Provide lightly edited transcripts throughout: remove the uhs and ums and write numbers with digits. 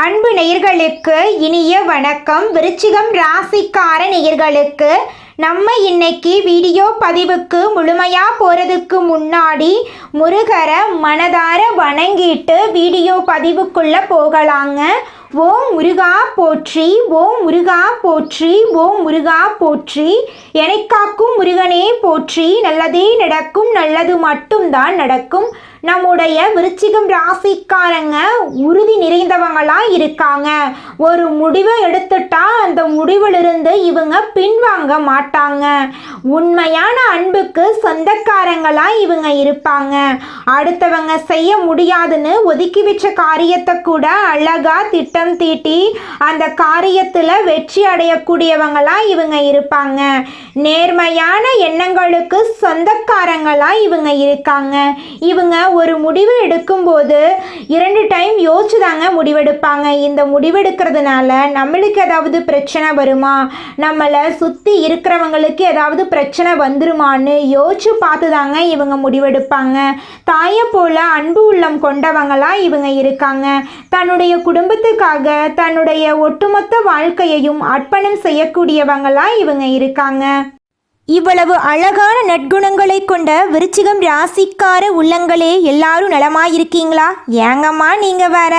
அன்பு நேயர்களுக்கு இனிய வணக்கம். விருச்சிகம் ராசிக்கார நேயர்களுக்கு நம்ம இன்னைக்கு வீடியோ பதிவுக்கு முழுமையா போறதுக்கு முன்னாடி முருகரை மனதார வணங்கிட்டு வீடியோ பதிவுக்குள்ள போகலாங்க. ஓம் முருகா போற்றி, ஓம் முருகா போற்றி, ஓம் முருகா போற்றி. என்னை காக்கும் முருகனே போற்றி. நல்லதே நடக்கும், நல்லது மட்டும்தான் நடக்கும். நம்முடைய விருச்சிகம் ராசிக்காரங்க உறுதி நிறைந்தவங்களா இருக்காங்க. ஒரு முடிவை எடுத்துட்டா அந்த முடிவிலிருந்து இவங்க பின்வாங்க மாட்டாங்க. உண்மையான அன்புக்கு சொந்தக்காரங்களா இவங்க இருப்பாங்க. அடுத்தவங்க செய்ய முடியாதுன்னு ஒதுக்கி வச்ச காரியத்தை கூட அழகா திட்டம் தீட்டி அந்த காரியத்துல வெற்றி அடையக்கூடியவங்களா இவங்க இருப்பாங்க. நேர்மையான எண்ணங்களுக்கு சொந்தக்காரங்களா இவங்க இருக்காங்க. இவங்க ஒரு முடிவு எடுக்கும்போது 2 டைம் யோசிச்சுதாங்க முடிவெடுப்பாங்க. இந்த முடிவெடுக்கிறதுனால நம்மளுக்கு ஏதாவது பிரச்சனை வருமா, நம்மளை சுற்றி இருக்கிறவங்களுக்கு ஏதாவது பிரச்சனை வந்துருமான்னு யோசிச்சு பார்த்து தாங்க இவங்க முடிவெடுப்பாங்க. தாயை போல அன்பு உள்ளம் கொண்டவங்களா இவங்க இருக்காங்க. தன்னுடைய குடும்பத்துக்காக தன்னுடைய ஒட்டுமொத்த வாழ்க்கையையும் அர்ப்பணம் செய்யக்கூடியவங்களா இவங்க இருக்காங்க. இவ்வளவு அழகான நற்குணங்களை கொண்ட விருச்சிகம் ராசிக்கார உள்ளங்களே எல்லாரும் நலமாயிருக்கீங்களா? ஏங்கம்மா நீங்கள் வேற,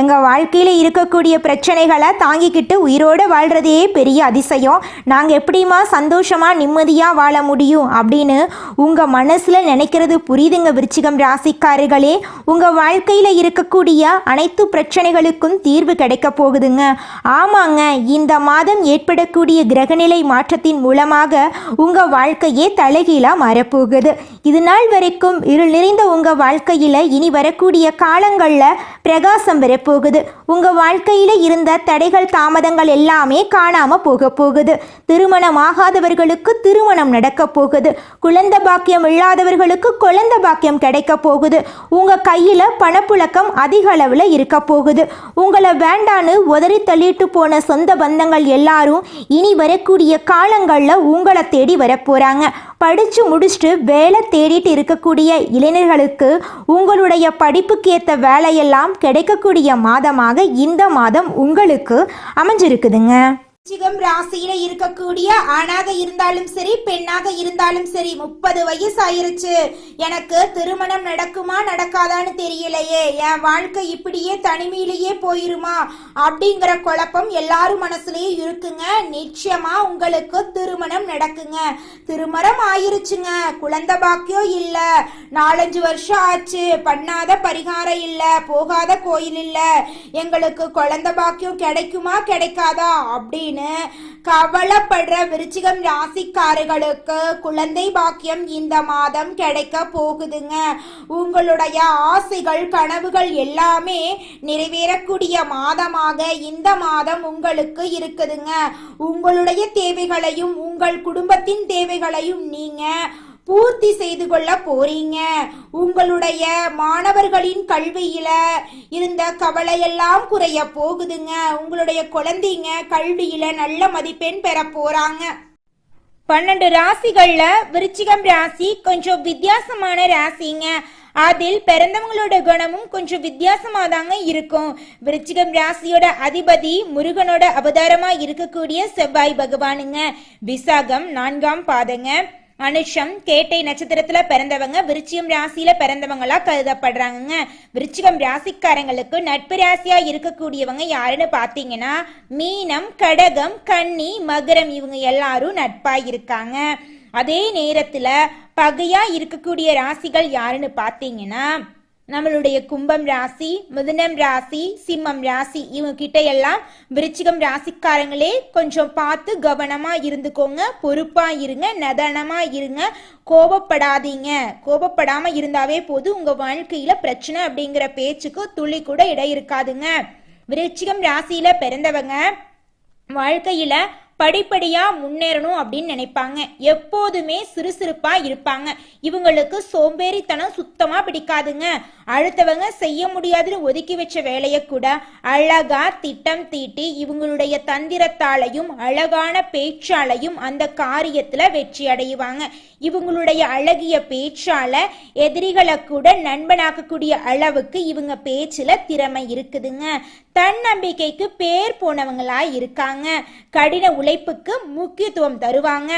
எங்கள் வாழ்க்கையில் இருக்கக்கூடிய பிரச்சனைகளை தாங்கிக்கிட்டு உயிரோடு வாழ்கிறதே பெரிய அதிசயம். நாங்கள் எப்படிமா சந்தோஷமாக நிம்மதியாக வாழ முடியும் அப்படின்னு உங்கள் மனசில் நினைக்கிறது புரியுதுங்க விருச்சிகம் ராசிக்காரர்களே. உங்கள் வாழ்க்கையில் இருக்கக்கூடிய அனைத்து பிரச்சனைகளுக்கும் தீர்வு கிடைக்க போகுதுங்க. ஆமாங்க, இந்த மாதம் ஏற்படக்கூடிய கிரகநிலை மாற்றத்தின் மூலமாக உங்கள் வாழ்க்கையே தலைகீழாக மாறப்போகுது. இது நாள் வரைக்கும் இருள் நிறைந்த உங்கள் வாழ்க்கையில் இனி வரக்கூடிய காலங்களில் பிரகாசம் வரப்போகுது. உங்கள் வாழ்க்கையில் இருந்த தடைகள் தாமதங்கள் எல்லாமே காணாமல் போக போகுது. திருமணம் ஆகாதவர்களுக்கு திருமணம் நடக்க போகுது. குழந்தை பாக்கியம் இல்லாதவர்களுக்கு குழந்தை பாக்கியம் கிடைக்க போகுது. உங்கள் கையில் பணப்புழக்கம் அதிக அளவில் இருக்க போகுது. உங்களை வேண்டான்னு உதறி தள்ளிட்டு போன சொந்த பந்தங்கள் எல்லாரும் இனி வரக்கூடிய காலங்களில் உங்களை தேடி வரப்போகிறாங்க. படித்து முடிச்சுட்டு வேலை தேடிட்டு இருக்கக்கூடிய இளைஞர்களுக்கு உங்களுடைய படிப்புக்கு ஏற்ற வேலையெல்லாம் கிடைக்கக்கூடிய மாதமாக இந்த மாதம் உங்களுக்கு அமைஞ்சிருக்குதுங்க. விருச்சிகம் ராசியில இருக்கக்கூடிய ஆணாக இருந்தாலும் சரி பெண்ணாக இருந்தாலும் சரி 30 வயசு ஆயிருச்சு, எனக்கு திருமணம் நடக்குமா நடக்காதான்னு தெரியலையே, என் வாழ்க்கை இப்படியே தனிமையிலேயே போயிருமா அப்படிங்கிற குழப்பம் எல்லாரும் மனசுலயே இருக்குங்க. நிச்சயமா உங்களுக்கு திருமணம் நடக்குங்க. திருமணம் ஆயிருச்சுங்க, குழந்தை பாக்கியம் இல்ல, 4-5 வருஷம் ஆச்சு, பண்ணாத பரிகாரம் இல்ல, போகாத கோயில் இல்ல, எங்களுக்கு குழந்தை பாக்கியம் கிடைக்குமா கிடைக்காதா அப்படின்னு கவலைப்படுற விருச்சிகம் ராசிக்காரர்களுக்கு குழந்தை பாக்கியம் இந்த மாதம் கிடைக்க போகுதுங்க. உங்களுடைய ஆசைகள் கனவுகள் எல்லாமே நிறைவேறக்கூடிய மாதமாக இந்த மாதம் உங்களுக்கு இருக்குதுங்க. உங்களுடைய தேவைகளையும் உங்கள் குடும்பத்தின் தேவைகளையும் நீங்க பூர்த்தி செய்து கொள்ள போறீங்க. உங்களுடைய மாணவர்களின் கல்வியில இருந்த கவலையெல்லாம் குறைய போகுதுங்க. உங்களுடைய குழந்தைங்க கல்வியில நல்ல மதிப்பெண் பெற போறாங்க. 12 ராசிகள்ல விருச்சிகம் ராசி கொஞ்சம் வித்தியாசமான ராசிங்க. அதில் பிறந்தவங்களோட குணமும் கொஞ்சம் வித்தியாசமா தாங்க இருக்கும். விருச்சிகம் ராசியோட அதிபதி முருகனோட அவதாரமா இருக்கக்கூடிய செவ்வாய் பகவானுங்க. விசாகம் 4ஆம் பாதங்க. அனுஷம் கேட்டை நட்சத்திரத்துல பிறந்தவங்க விருச்சிகம் ராசியில பிறந்தவங்களா கருதப்படுறாங்க. விருச்சிகம் ராசிக்காரங்களுக்கு நட்பு ராசியா இருக்கக்கூடியவங்க யாருன்னு பாத்தீங்கன்னா மீனம், கடகம், கன்னி, மகரம், இவங்க எல்லாரும் நட்பா இருக்காங்க. அதே நேரத்துல பகையா இருக்கக்கூடிய ராசிகள் யாருன்னு பாத்தீங்கன்னா நம்மளுடைய கும்பம் ராசி, மிதுனம் ராசி, சிம்மம் ராசி, இவங்க கிட்ட எல்லாம் விருச்சிகம் ராசிக்காரங்களே கொஞ்சம் பார்த்து கவனமா இருந்துக்கோங்க. பொறுப்பா இருங்க, நிதானமா இருங்க, கோபப்படாதீங்க. கோபப்படாம இருந்தாவே போது உங்க வாழ்க்கையில பிரச்சனை அப்படிங்கிற பேச்சுக்கு துளி கூட இடம் இருக்காதுங்க. விருச்சிகம் ராசியில பிறந்தவங்க வாழ்க்கையில படிப்படியாக முன்னேறணும் அப்படின்னு நினைப்பாங்க. எப்போதுமே சுறுசுறுப்பாக இருப்பாங்க. இவங்களுக்கு சோம்பேறித்தனம் சுத்தமாக பிடிக்காதுங்க. அடுத்தவங்க செய்ய முடியாதுன்னு ஒதுக்கி வச்ச வேலையை கூட அழகா திட்டம் தீட்டி இவங்களுடைய தந்திரத்தாலையும் அழகான பேச்சாலையும் அந்த காரியத்துல வெற்றி அடைவாங்க. இவங்களுடைய அழகிய பேச்சால எதிரிகளை கூட நண்பனாக்கக்கூடிய அளவுக்கு இவங்க பேச்சுல திறமை இருக்குதுங்க. தன்னம்பிக்கைக்கு பேர் போனவங்களா இருக்காங்க. கடின உழைப்புக்கு முக்கியத்துவம் தருவாங்க.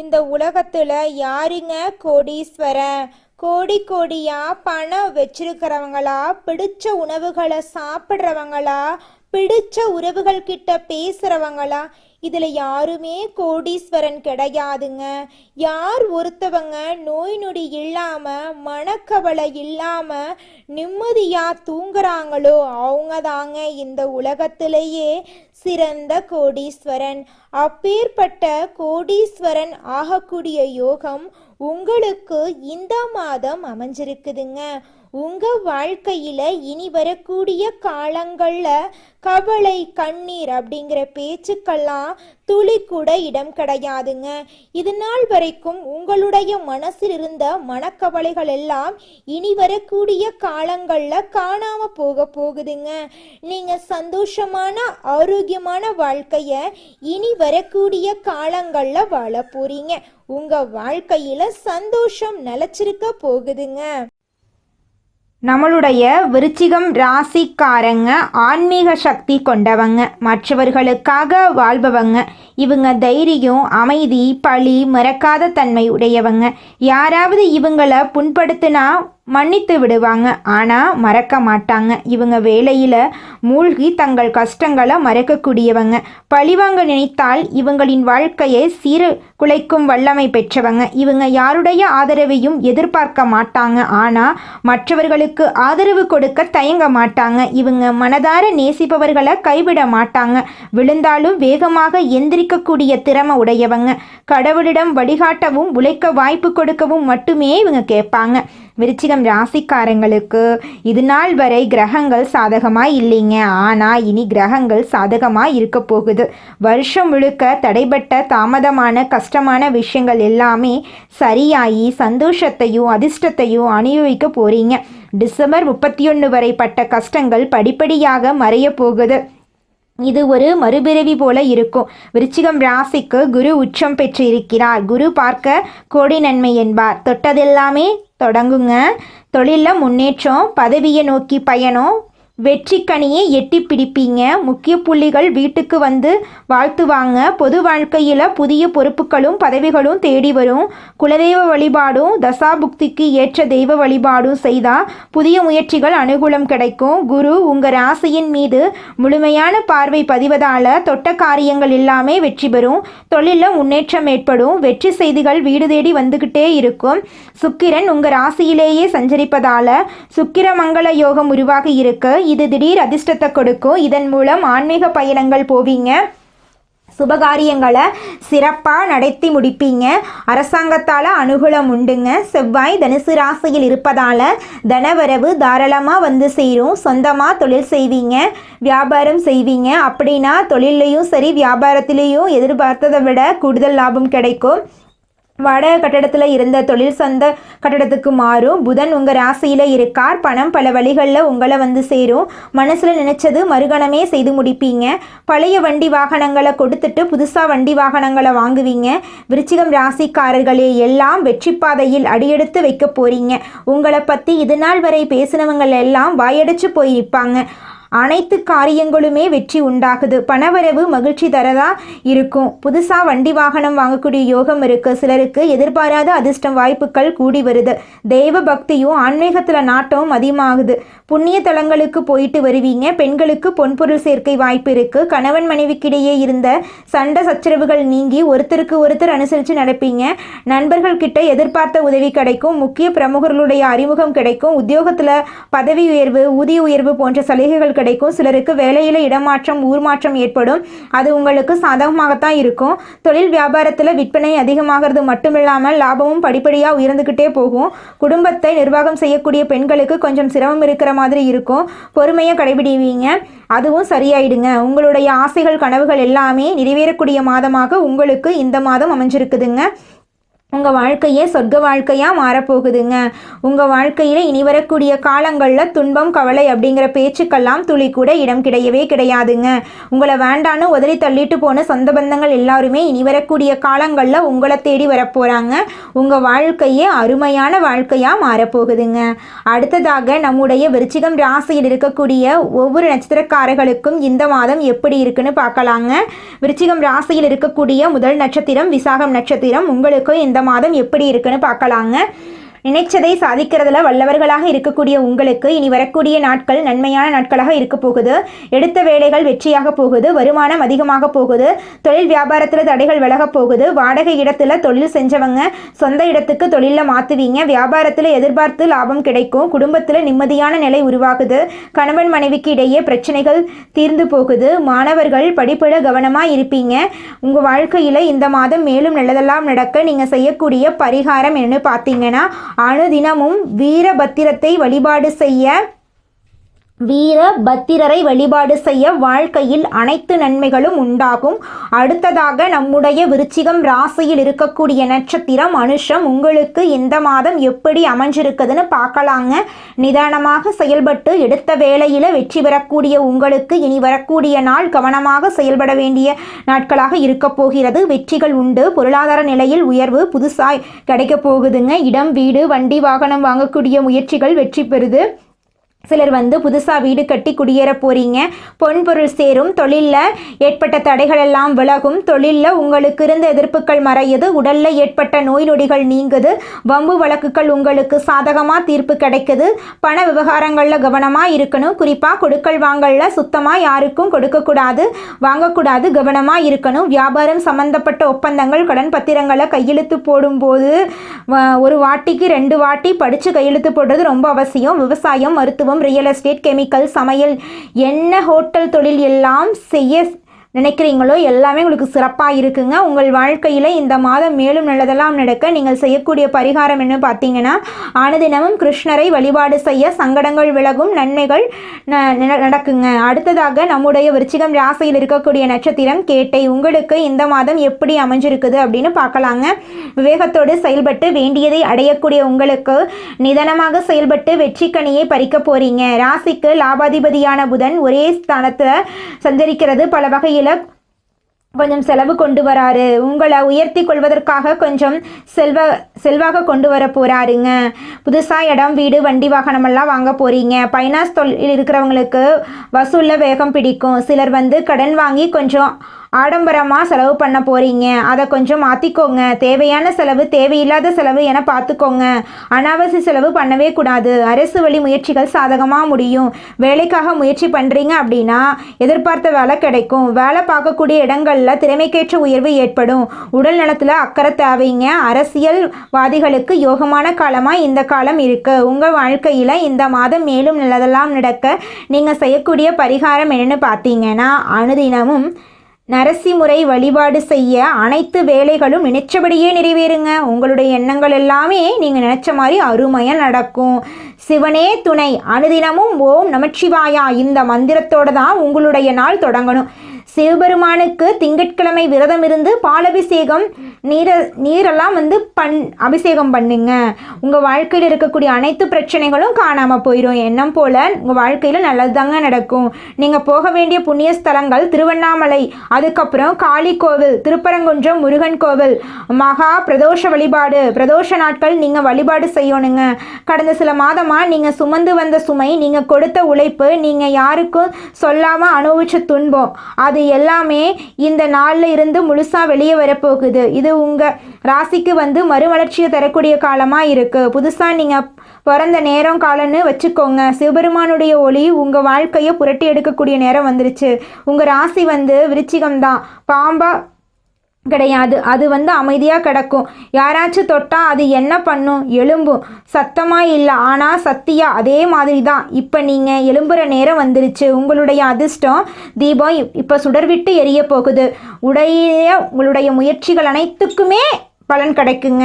இந்த உலகத்துல யாருங்க கோடீஸ்வரன்? கோடி கோடியா பணம் வச்சிருக்கிறவங்களா, பிடிச்ச உணவுகளை சாப்பிட்றவங்களா, பிடிச்ச உறவுகள் கிட்ட பேசுறவங்களா? இதுல யாருமே கோடீஸ்வரன் கிடையாதுங்க. யார் ஒருத்தவங்க நோய் நொடி இல்லாம மனக்கவலை இல்லாம நிம்மதியா தூங்குறாங்களோ அவங்க தாங்க இந்த உலகத்திலேயே சிறந்த கோடீஸ்வரன். அப்பேற்பட்ட கோடீஸ்வரன் ஆகக்கூடிய யோகம் உங்களுக்கு இந்த மாதம் அமைஞ்சிருக்குதுங்க. உங்க வாழ்க்கையில இனி வரக்கூடிய காலங்கள்ல கவலை கண்ணீர் அப்படிங்கிற பேச்சுக்கெல்லாம் துளி கூட இடம் கிடையாதுங்க. இது நாள் வரைக்கும் உங்களுடைய மனசில் இருந்த மனக்கவலைகள் எல்லாம் இனி வரக்கூடிய காலங்கள்ல காணாம போகுதுங்க. நீங்க சந்தோஷமான ஆரோக்கியமான வாழ்க்கைய இனி வரக்கூடிய காலங்கள்ல வாழ போறீங்க. உங்க வாழ்க்கையில சந்தோஷம் நிலைச்சிருக்க போகுதுங்க. நம்மளுடைய விருச்சிகம் ராசிக்காரங்க ஆன்மீக சக்தி கொண்டவங்க, மற்றவர்களுக்காக வாழ்பவங்க. இவங்க தைரியம், அமைதி, பழி மறக்காத தன்மை உடையவங்க. யாராவது இவங்களை புண்படுத்தினா மன்னித்து விடுவாங்க, ஆனால் மறக்க மாட்டாங்க. இவங்க வேலையில் மூழ்கி தங்கள் கஷ்டங்களை மறக்கக்கூடியவங்க. பழிவாங்க நினைத்தால் இவங்களின் வாழ்க்கையை குலைக்கும் வல்லமை பெற்றவங்க. இவங்க யாருடைய ஆதரவையும் எதிர்பார்க்க மாட்டாங்க, ஆனால் மற்றவர்களுக்கு ஆதரவு கொடுக்க தயங்க மாட்டாங்க. இவங்க மனதார நேசிப்பவர்களை கைவிட மாட்டாங்க. விழுந்தாலும் வேகமாக எந்திரிக்கக்கூடிய திறமை உடையவங்க. கடவுளிடம் வழிகாட்டவும் உழைக்க வாய்ப்பு கொடுக்கவும் மட்டுமே இவங்க கேட்பாங்க. விருச்சிகம் ராசிக்காரங்களுக்கு இது நாள் வரை கிரகங்கள் சாதகமாக இல்லைங்க, ஆனால் இனி கிரகங்கள் சாதகமாக இருக்க போகுது. வருஷம் முழுக்க தடைபட்ட தாமதமான கஷ்டமான விஷயங்கள் எல்லாமே சரியாகி சந்தோஷத்தையும் அதிர்ஷ்டத்தையும் அனுபவிக்க போறீங்க. டிசம்பர் 31 வரை பட்ட கஷ்டங்கள் படிப்படியாக மறைய போகுது. இது ஒரு மறுபிறவி போல இருக்கும். விருச்சிகம் ராசிக்கு குரு உச்சம் பெற்று இருக்கிறார். குரு பார்க்க கோடி நன்மை என்பார். தொட்டதெல்லாமே தொடங்குங்க. தொழிலில் முன்னேற்றம், பதவியை நோக்கி பயணம், வெற்றி கனியை எட்டி பிடிப்பீங்க. முக்கிய புள்ளிகள் வீட்டுக்கு வந்து வாழ்த்துவாங்க. பொது வாழ்க்கையில் புதிய பொறுப்புகளும் பதவிகளும் தேடி வரும். குலதெய்வ வழிபாடும் தசாபுக்திக்கு ஏற்ற தெய்வ வழிபாடும் செய்தால் புதிய முயற்சிகள் அனுகூலம் கிடைக்கும். குரு உங்கள் ராசியின் மீது முழுமையான பார்வை பதிவதால் தொட்ட காரியங்கள் எல்லாமே வெற்றி பெறும். தொழிலில் முன்னேற்றம் ஏற்படும். வெற்றி செய்திகள் வீடு தேடி வந்துக்கிட்டே இருக்கும். சுக்கிரன் உங்கள் ராசியிலேயே சஞ்சரிப்பதால் சுக்கிர மங்கள யோகம் உருவாகி இருக்கு. இது திடீர் அதிர்ஷ்டத்தை கொடுக்கும். இதன் மூலம் ஆன்மீக பயணங்கள் போவீங்க. சுபகாரியங்களை சிறப்பாக நடத்தி முடிப்பீங்க. அரசாங்கத்தால் அனுகூலம் உண்டுங்க. செவ்வாய் தனுசு ராசியில் இருப்பதால் தனவரவு தாராளமாக வந்து சேரும். சொந்தமாக தொழில் செய்வீங்க, வியாபாரம் செய்வீங்க. அப்படின்னா தொழிலையும் சரி வியாபாரத்திலையும் எதிர்பார்த்ததை விட கூடுதல் லாபம் கிடைக்கும். வாடகை கட்டடத்தில் இருந்த தொழில் சொந்த கட்டடத்துக்கு மாறும். புதன் உங்கள் ராசியில் இருக்கார். பணம் பல வழிகளில் உங்களை வந்து சேரும். மனசில் நினைச்சது மறுகணமே செய்து முடிப்பீங்க. பழைய வண்டி வாகனங்களை கொடுத்துட்டு புதுசாக வண்டி வாகனங்களை வாங்குவீங்க. விருச்சிகம் ராசிக்காரர்களே எல்லாம் வெற்றி பாதையில் அடியெடுத்து வைக்க போறீங்க. உங்களை பற்றி இது நாள் வரை பேசினவங்க எல்லாம் வாயடைச்சு போய் நிற்பாங்க. அனைத்து காரியங்களுமே வெற்றி உண்டாகுது. பணவரவு மகிழ்ச்சி தரதா இருக்கும். புதுசாக வண்டி வாகனம் வாங்கக்கூடிய யோகம் இருக்குது. சிலருக்கு எதிர்பாராத அதிர்ஷ்டம் வாய்ப்புகள் கூடி வருது. தெய்வ பக்தியும் ஆன்மீகத்தில் நாட்டமும் அதிகமாகுது. புண்ணிய தலங்களுக்கு போயிட்டு வருவீங்க. பெண்களுக்கு பொன்பொருள் சேர்க்கை வாய்ப்பு இருக்குது. கணவன் மனைவிக்கிடையே இருந்த சண்டை சச்சரவுகள் நீங்கி ஒருத்தருக்கு ஒருத்தர் அனுசரித்து நடப்பீங்க. நண்பர்கள் கிட்ட எதிர்பார்த்த உதவி கிடைக்கும். முக்கிய பிரமுகர்களுடைய அறிமுகம் கிடைக்கும். உத்தியோகத்தில் பதவி உயர்வு, ஊதிய உயர்வு போன்ற சலுகைகள் கிடைக்கும். சிலருக்கு வேலையில் இடமாற்றம், ஊர் மாற்றம் ஏற்படும். அது உங்களுக்கு சாதகமாகத்தான் இருக்கும். தொழில் வியாபாரத்தில் விற்பனை அதிகமாகிறது மட்டுமில்லாமல் லாபமும் படிப்படியாக உயர்ந்துக்கிட்டே போகும். குடும்பத்தை நிர்வாகம் செய்யக்கூடிய பெண்களுக்கு கொஞ்சம் சிரமம் இருக்கிற மாதிரி இருக்கும். பொறுமையை கடைபிடிவீங்க, அதுவும் சரியாயிடுங்க. உங்களுடைய ஆசைகள் கனவுகள் எல்லாமே நிறைவேறக்கூடிய மாதமாக உங்களுக்கு இந்த மாதம் அமைஞ்சிருக்குதுங்க. உங்கள் வாழ்க்கையே சொர்க்க வாழ்க்கையாக மாறப்போகுதுங்க. உங்கள் வாழ்க்கையில் இனி வரக்கூடிய காலங்களில் துன்பம் கவலை அப்படிங்கிற பேச்சுக்கெல்லாம் துளி கூட இடம் கிடையவே கிடையாதுங்க. உங்களை வேண்டான்னு உதறி தள்ளிட்டு போன சொந்த பந்தங்கள் எல்லாருமே இனி வரக்கூடிய காலங்களில் உங்களை தேடி வரப்போகிறாங்க. உங்கள் வாழ்க்கையே அருமையான வாழ்க்கையாக மாறப்போகுதுங்க. அடுத்ததாக நம்முடைய விருச்சிகம் ராசியில் இருக்கக்கூடிய ஒவ்வொரு நட்சத்திரக்காரர்களுக்கும் இந்த மாதம் எப்படி இருக்குன்னு பார்க்கலாங்க. விருச்சிகம் ராசியில் இருக்கக்கூடிய முதல் நட்சத்திரம் விசாகம் நட்சத்திரம். உங்களுக்கு இந்த மாதம் எப்படி இருக்குன்னு பார்க்கலாங்க. நினைச்சதை சாதிக்கிறதுல வல்லவர்களாக இருக்கக்கூடிய உங்களுக்கு இனி வரக்கூடிய நாட்கள் நன்மையான நாட்களாக இருக்க போகுது. எடுத்த வேலைகள் வெற்றியாக போகுது. வருமானம் அதிகமாக போகுது. தொழில் வியாபாரத்தில் தடைகள் விலக போகுது. வாடகை இடத்துல தொழில் செஞ்சவங்க சொந்த இடத்துக்கு தொழிலில் மாற்றுவீங்க. வியாபாரத்தில் எதிர்பார்த்து லாபம் கிடைக்கும். குடும்பத்தில் நிம்மதியான நிலை உருவாகுது. கணவன் மனைவிக்கு இடையே பிரச்சனைகள் தீர்ந்து போகுது. மாணவர்கள் படிப்பில் கவனமாக இருப்பீங்க. உங்கள் வாழ்க்கையில் இந்த மாதம் மேலும் நல்லதெல்லாம் நடக்க நீங்கள் செய்யக்கூடிய பரிகாரம் என்னன்னு பார்த்தீங்கன்னா, அனுதினமும் வீரபத்திரரை வழிபாடு செய்ய வாழ்க்கையில் அனைத்து நன்மைகளும் உண்டாகும். அடுத்ததாக நம்முடைய விருச்சிகம் ராசியில் இருக்கக்கூடிய நட்சத்திரம் அனுஷம். உங்களுக்கு இந்த மாதம் எப்படி அமைஞ்சிருக்குதுன்னு பார்க்கலாங்க. நிதானமாக செயல்பட்டு எடுத்த வேளையில் வெற்றி பெறக்கூடிய உங்களுக்கு இனி வரக்கூடிய நாள் கவனமாக செயல்பட வேண்டிய நாட்களாக இருக்க போகிறது. வெற்றிகள் உண்டு. பொருளாதார நிலையில் உயர்வு புதுசாய் கிடைக்க போகுதுங்க. இடம் வீடு வண்டி வாகனம் வாங்கக்கூடிய முயற்சிகள் வெற்றி பெறுது. சிலர் புதுசாக வீடு கட்டி குடியேற போகிறீங்க. பொன்பொருள் சேரும். தொழிலில் ஏற்பட்ட தடைகள் எல்லாம் விலகும். தொழிலில் உங்களுக்கு இருந்த எதிர்ப்புகள் மறையுது. உடலில் ஏற்பட்ட நோய் நொடிகள் நீங்குது. வம்பு வழக்குகள் உங்களுக்கு சாதகமாக தீர்ப்பு கிடைக்குது. பண விவகாரங்களில் கவனமாக இருக்கணும். குறிப்பாக கொடுக்கல் வாங்கலில் சுத்தமாக யாருக்கும் கொடுக்கக்கூடாது, வாங்கக்கூடாது, கவனமாக இருக்கணும். வியாபாரம் சம்பந்தப்பட்ட ஒப்பந்தங்கள் கடன் பத்திரங்களை கையெழுத்து போடும்போது ஒரு வாட்டிக்கு 2 வாட்டி படித்து கையெழுத்து போடுறது ரொம்ப அவசியம். விவசாயம், மருத்துவம், ரியல் எஸ்டேட், கெமிக்கல், சமையல், என்ன ஹோட்டல் தொழில் எல்லாம் செய்ய நினைக்கிறீங்களோ எல்லாமே உங்களுக்கு சிறப்பாக இருக்குங்க. உங்கள் வாழ்க்கையில் இந்த மாதம் மேலும் நல்லதெல்லாம் நடக்க நீங்கள் செய்யக்கூடிய பரிகாரம் என்ன பார்த்தீங்கன்னா, அனுதினமும் கிருஷ்ணரை வழிபாடு செய்ய சங்கடங்கள் விலகும், நன்மைகள் நடக்குங்க. அடுத்ததாக நம்முடைய விருச்சிகம் ராசியில் இருக்கக்கூடிய நட்சத்திரம் கேட்டை. உங்களுக்கு இந்த மாதம் எப்படி அமைஞ்சிருக்குது அப்படின்னு பார்க்கலாங்க. விவேகத்தோடு செயல்பட்டு வேண்டியதை அடையக்கூடிய உங்களுக்கு நிதானமாக செயல்பட்டு வெற்றி கனியை பறிக்க போறீங்க. ராசிக்கு லாபாதிபதியான புதன் ஒரே ஸ்தானத்தில் சஞ்சரிக்கிறது. பல வகையில் கொஞ்சம் செலவு கொண்டு வராரு. உங்களை உயர்த்தி கொள்வதற்காக கொஞ்சம் செல்வாக கொண்டு வர போறாருங்க. புதுசாக இடம் வீடு வண்டி வாகனமெல்லாம் வாங்க போறீங்க. ஃபைனான்ஸ் தொழில் இருக்கிறவங்களுக்கு வசூலில் வேகம் பிடிக்கும். சிலர் கடன் வாங்கி கொஞ்சம் ஆடம்பரமாக செலவு பண்ண போகிறீங்க. அதை கொஞ்சம் மாற்றிக்கோங்க. தேவையான செலவு தேவையில்லாத செலவு என பார்த்துக்கோங்க. அனாவசிய செலவு பண்ணவே கூடாது. அரசு வழி முயற்சிகள் சாதகமாக முடியும். வேலைக்காக முயற்சி பண்ணுறீங்க அப்படின்னா எதிர்பார்த்த வேலை கிடைக்கும். வேலை பார்க்கக்கூடிய இடங்களில் திறமைக்கேற்ற உயர்வு ஏற்படும். உடல் நலத்தில் அக்கறை தேவைங்க. அரசியல்வாதிகளுக்கு யோகமான காலமாக இந்த காலம் இருக்குது. உங்கள் வாழ்க்கையில் இந்த மாதம் மேலும் நல்லதெல்லாம் நடக்க நீங்கள் செய்யக்கூடிய பரிகாரம் என்னென்னு பார்த்தீங்கன்னா, அனுதினமும் நரசிம்முறை வழிபாடு செய்ய அனைத்து வேலைகளும் நினைச்சபடியே நிறைவேறுங்க. உங்களுடைய எண்ணங்கள் எல்லாமே நீங்கள் நினைச்ச மாதிரி அருமையாக நடக்கும். சிவனே துணை. அனுதினமும் ஓம் நமச்சிவாயா இந்த மந்திரத்தோடு தான் உங்களுடைய நாள் தொடங்கணும். சிவபெருமானுக்கு திங்கட்கிழமை விரதம் இருந்து பாலபிஷேகம் நீரெல்லாம் அபிஷேகம் பண்ணுங்க. உங்கள் வாழ்க்கையில் இருக்கக்கூடிய அனைத்து பிரச்சனைகளும் காணாமல் போயிடும். எண்ணம் போல் உங்கள் வாழ்க்கையில் நல்லதுதாங்க நடக்கும். நீங்கள் போக வேண்டிய புண்ணிய ஸ்தலங்கள் திருவண்ணாமலை, அதுக்கப்புறம் காளி கோவில், திருப்பரங்குன்றம் முருகன் கோவில், மகா பிரதோஷ வழிபாடு, பிரதோஷ நாட்கள் நீங்கள் வழிபாடு செய்யணுங்க. கடந்த சில மாதமாக நீங்கள் சுமந்து வந்த சுமை, நீங்கள் கொடுத்த உழைப்பு, நீங்கள் யாருக்கும் சொல்லாமல் அனுபவிச்ச துன்பம், அது எல்லாமே இந்த நாளில் இருந்து முழுசாக வெளியே வரப்போகுது. இது உங்கள் ராசிக்கு மறுமலர்ச்சியை தரக்கூடிய காலமாக இருக்குது. புதுசாக நீங்கள் பிறந்த நேரம் காலன்னு வச்சுக்கோங்க. சிவபெருமானுடைய ஒளி உங்கள் வாழ்க்கையை புரட்டி எடுக்கக்கூடிய நேரம் வந்துருச்சு. உங்கள் ராசி விருச்சிகம்தான், பாம்பா கிடையாது. அது அமைதியாக கிடக்கும். யாராச்சும் தொட்டால் அது என்ன பண்ணும்? எழும்பும். சத்தமாக இல்லை, ஆனால் சத்தியா அதே மாதிரி தான். இப்போ நீங்கள் எழும்புகிற நேரம் வந்துருச்சு. உங்களுடைய அதிர்ஷ்டம் தீபம் இப்போ சுடர்விட்டு எரிய போகுது. உங்களுடைய முயற்சிகள் அனைத்துக்குமே பலன் கிடைக்குங்க.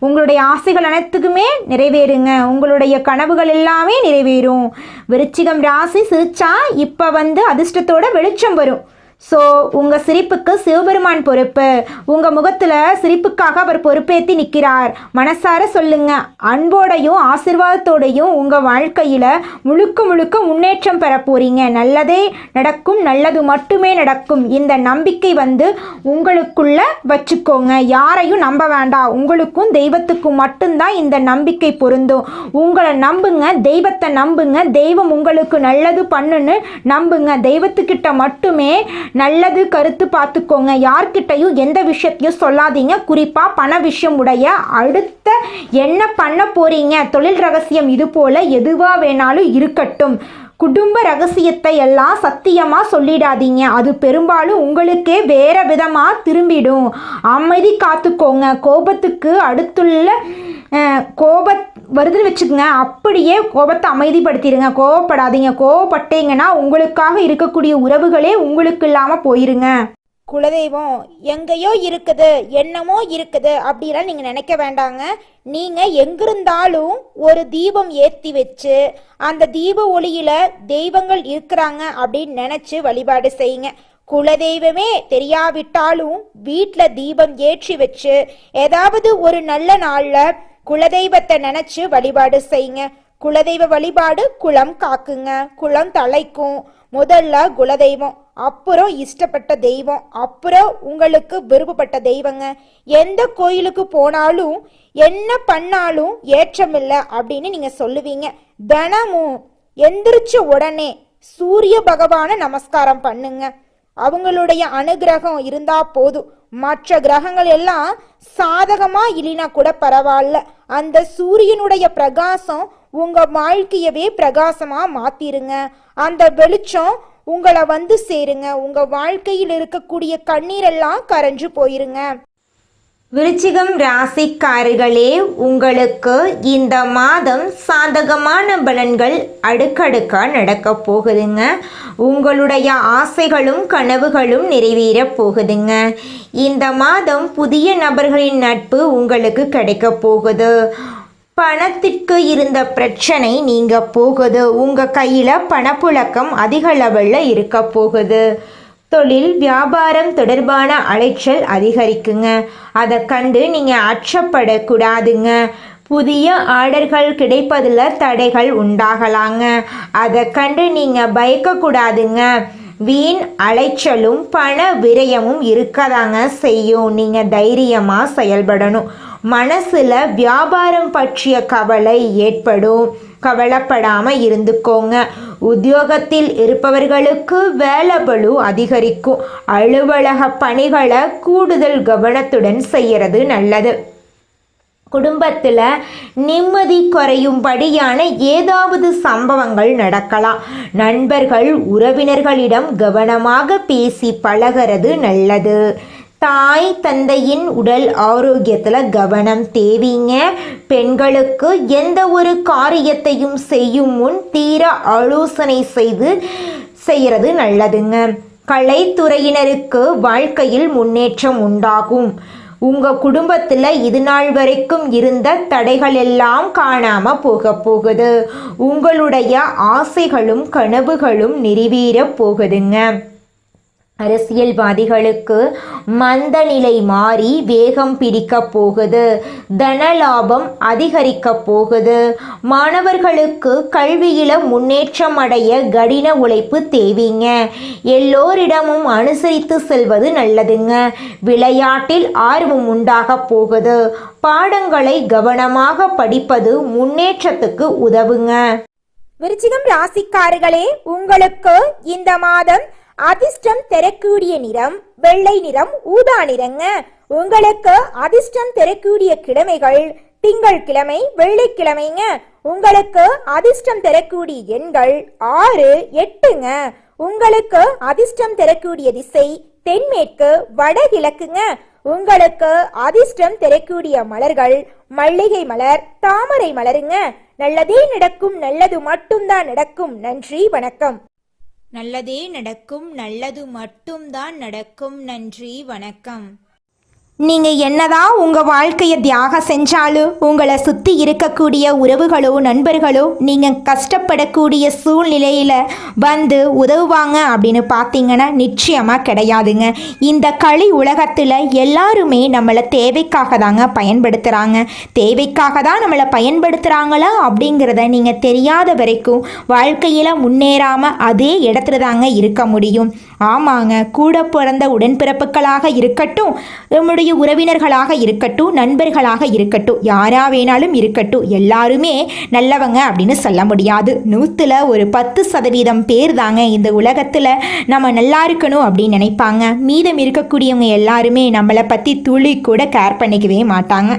உங்களுடைய ஆசைகள் அனைத்துக்குமே நிறைவேறுங்க. உங்களுடைய கனவுகள் எல்லாமே நிறைவேறும். விருச்சிகம் ராசி சிரிச்சா இப்போ அதிர்ஷ்டத்தோட வெளிச்சம் வரும். ஸோ உங்கள் சிரிப்புக்கு சிவபெருமான் பொறுப்பு. உங்கள் முகத்தில் சிரிப்புக்காக அவர் பொறுப்பேற்றி நிற்கிறார். மனசார சொல்லுங்க. அன்போடையும் ஆசீர்வாதத்தோடையும் உங்கள் வாழ்க்கையில் முழுக்க முழுக்க முன்னேற்றம் பெற போகிறீங்க. நல்லதே நடக்கும், நல்லது மட்டுமே நடக்கும். இந்த நம்பிக்கை உங்களுக்குள்ள வச்சுக்கோங்க. யாரையும் நம்ப வேண்டாம். உங்களுக்கும் தெய்வத்துக்கும் மட்டும்தான் இந்த நம்பிக்கை பொருந்தும். உங்களை நம்புங்க, தெய்வத்தை நம்புங்க. தெய்வம் உங்களுக்கு நல்லது பண்ணுன்னு நம்புங்க. தெய்வத்துக்கிட்ட மட்டுமே நல்லது கருத்து பார்த்துக்கோங்க. யார்கிட்டையும் எந்த விஷயத்தையும் சொல்லாதீங்க. குறிப்பாக பண விஷயம் உடைய அடுத்த என்ன பண்ண போறீங்க, தொழில் ரகசியம், இது போல எதுவாக வேணாலும் இருக்கட்டும். குடும்ப ரகசியத்தை எல்லாம் சத்தியமாக சொல்லிடாதீங்க. அது பெரும்பாலும் உங்களுக்கே வேற விதமாக திரும்பிடும். அமைதி காத்துக்கோங்க. கோபத்துக்கு அடுத்துள்ள வருதுன்னு வச்சுக்கோங்க, அப்படியே கோபத்தை அமைதிப்படுத்திடுங்க. கோவப்படாதீங்க. கோவப்பட்டீங்கன்னா உங்களுக்காக இருக்கக்கூடிய உறவுகளே உங்களுக்கு இல்லாமல் போயிருங்க. குலதெய்வம் எங்கேயோ இருக்குது, என்னமோ இருக்குது அப்படிலாம் நீங்கள் நினைக்க வேண்டாங்க. நீங்கள் எங்கிருந்தாலும் ஒரு தீபம் ஏற்றி வச்சு அந்த தீப ஒளியில் தெய்வங்கள் இருக்கிறாங்க அப்படின்னு நினச்சி வழிபாடு செய்யுங்க. குலதெய்வமே தெரியாவிட்டாலும் வீட்டில் தீபம் ஏற்றி வச்சு ஏதாவது ஒரு நல்ல நாளில் குலதெய்வத்தை நினைச்சு வழிபாடு செய்யுங்க. குலதெய்வ வழிபாடு குலம் காக்குங்க, குலம் தலைக்கும். முதல்ல குலதெய்வம், அப்புறம் இஷ்டப்பட்ட தெய்வம், அப்புறம் உங்களுக்கு விருப்பப்பட்ட தெய்வங்க. எந்த கோயிலுக்கு போனாலும் என்ன பண்ணாலும் ஏற்றமில்லை அப்படின்னு நீங்க சொல்லுவீங்க. தினமும் எந்திரிச்ச உடனே சூரிய பகவான நமஸ்காரம் பண்ணுங்க. அவங்களுடைய அனுகிரகம் இருந்தா போதும். மற்ற கிரகங்கள் எல்லாம் சாதகமா இல்லைனா கூட பரவாயில்ல. அந்த சூரியனுடைய பிரகாசம் உங்க வாழ்க்கையவே பிரகாசமா மாத்திருங்க. அந்த வெளிச்சம் உங்களை சேருங்க. உங்க வாழ்க்கையில் இருக்கக்கூடிய கண்ணீரெல்லாம் கரைஞ்சு போயிருங்க. விருச்சிகம் ராசிக்காரர்களே, உங்களுக்கு இந்த மாதம் சாதகமான பலன்கள் அடுக்கடுக்காக நடக்க போகுதுங்க. உங்களுடைய ஆசைகளும் கனவுகளும் நிறைவேற போகுதுங்க. இந்த மாதம் புதிய நபர்களின் நட்பு உங்களுக்கு கிடைக்க போகுது. பணத்திற்கு இருந்த பிரச்சனை நீங்க போகுது. உங்கள் கையில் பணப்புழக்கம் அதிக லெவலில் இருக்க போகுது. தொழில் வியாபாரம் தொடர்பான அலைச்சல் அதிகரிக்குங்க. அதை கண்டு நீங்கள் அச்சப்படக்கூடாதுங்க. புதிய ஆர்டர்கள் கிடைப்பதில் தடைகள் உண்டாகலாங்க. அதை கண்டு நீங்கள் பயக்கக்கூடாதுங்க. வீண் அலைச்சலும் பண விரயமும் இருக்கதாங்க செய்யும். நீங்கள் தைரியமாக செயல்படணும். மனசில் வியாபாரம் பற்றிய கவலை ஏற்படும். கவலைப்படாமல் இருந்துக்கோங்க. உத்தியோகத்தில் இருப்பவர்களுக்கு வேலைபளு அதிகரிக்கும். அலுவலக பணிகளை கூடுதல் கவனத்துடன் செய்கிறது நல்லது. குடும்பத்தில் நிம்மதி குறையும்படியான ஏதாவது சம்பவங்கள் நடக்கலாம். நண்பர்கள் உறவினர்களிடம் கவனமாக பேசி பழகிறது நல்லது. தாய் தந்தையின் உடல் ஆரோக்கியத்தில் கவனம் தேவைங்க. பெண்களுக்கு எந்த ஒரு காரியத்தையும் செய்யும் முன் தீர ஆலோசனை செய்கிறது நல்லதுங்க. கலைத்துறையினருக்கு வாழ்க்கையில் முன்னேற்றம் உண்டாகும். உங்கள் குடும்பத்தில் இது நாள் வரைக்கும் இருந்த தடைகள் எல்லாம் காணாமல் போகுது. உங்களுடைய ஆசைகளும் கனவுகளும் நிறைவேற போகுதுங்க. அரசியல்வாதிகளுக்கு மந்த நிலை மாறி வேகம் பிடிக்க போகுது. தனலாபம் அதிகரிக்க போகுது. மாணவர்களுக்கு கல்வியில முன்னேற்றம் அடைய கடின உழைப்பு தேவைங்க. எல்லோரிடமும் அனுசரித்து செல்வது நல்லதுங்க. விளையாட்டில் ஆர்வம் உண்டாக போகுது. பாடங்களை கவனமாக படிப்பது முன்னேற்றத்துக்கு உதவுங்க. விருச்சிகம் ராசிக்காரர்களே, உங்களுக்கு இந்த மாதம் அதிர்ஷ்டம் தரக்கூடிய நிறம் வெள்ளை நிறம், ஊதா நிறங்க. உங்களுக்கு அதிர்ஷ்டம் தரக்கூடிய கிழமைகள் திங்கட்கிழமை, வெள்ளிக்கிழமைங்க. உங்களுக்கு அதிர்ஷ்டம் தரக்கூடிய எண்கள் 6, 8ங்க. உங்களுக்கு அதிர்ஷ்டம் தரக்கூடிய திசை தென்மேற்கு, வடகிழக்குங்க. உங்களுக்கு அதிர்ஷ்டம் தரக்கூடிய மலர்கள் மல்லிகை மலர், தாமரை மலருங்க. நல்லதே நடக்கும், நல்லது மட்டும்தான் நடக்கும். நன்றி, வணக்கம். நல்லதே நடக்கும், நல்லது மட்டும்தான் நடக்கும். நன்றி, வணக்கம். நீங்கள் என்னதான் உங்கள் வாழ்க்கையை தியாகம் செஞ்சாலும் உங்களை சுற்றி இருக்கக்கூடிய உறவுகளோ நண்பர்களோ நீங்கள் கஷ்டப்படக்கூடிய சூழ்நிலையில் வந்து உதவுவாங்க அப்படின்னு பார்த்தீங்கன்னா நிச்சயமாக கிடையாதுங்க. இந்த களி உலகத்தில் எல்லாருமே நம்மளை தேவைக்காக தாங்க பயன்படுத்துகிறாங்க. தேவைக்காக தான் நம்மளை பயன்படுத்துகிறாங்களா அப்படிங்கிறத நீங்கள் தெரியாத வரைக்கும் வாழ்க்கையில் முன்னேறாமல் அதே இடத்துல தாங்க இருக்க முடியும். ஆமாங்க, கூட பிறந்த உடன்பிறப்புகளாக இருக்கட்டும், நம்முடைய உறவினர்களாக இருக்கட்டும், நண்பர்களாக இருக்கட்டும், யாரா வேணாலும் இருக்கட்டும், எல்லாருமே நல்லவங்க அப்படின்னு சொல்ல முடியாது. 100ல் ஒரு 10% பேர் தாங்க இந்த உலகத்தில் நம்ம நல்லா இருக்கணும் அப்படின்னு நினைப்பாங்க. மீதம் இருக்கக்கூடியவங்க எல்லாருமே நம்மளை பற்றி துளி கூட கேர் பண்ணிக்கவே மாட்டாங்க.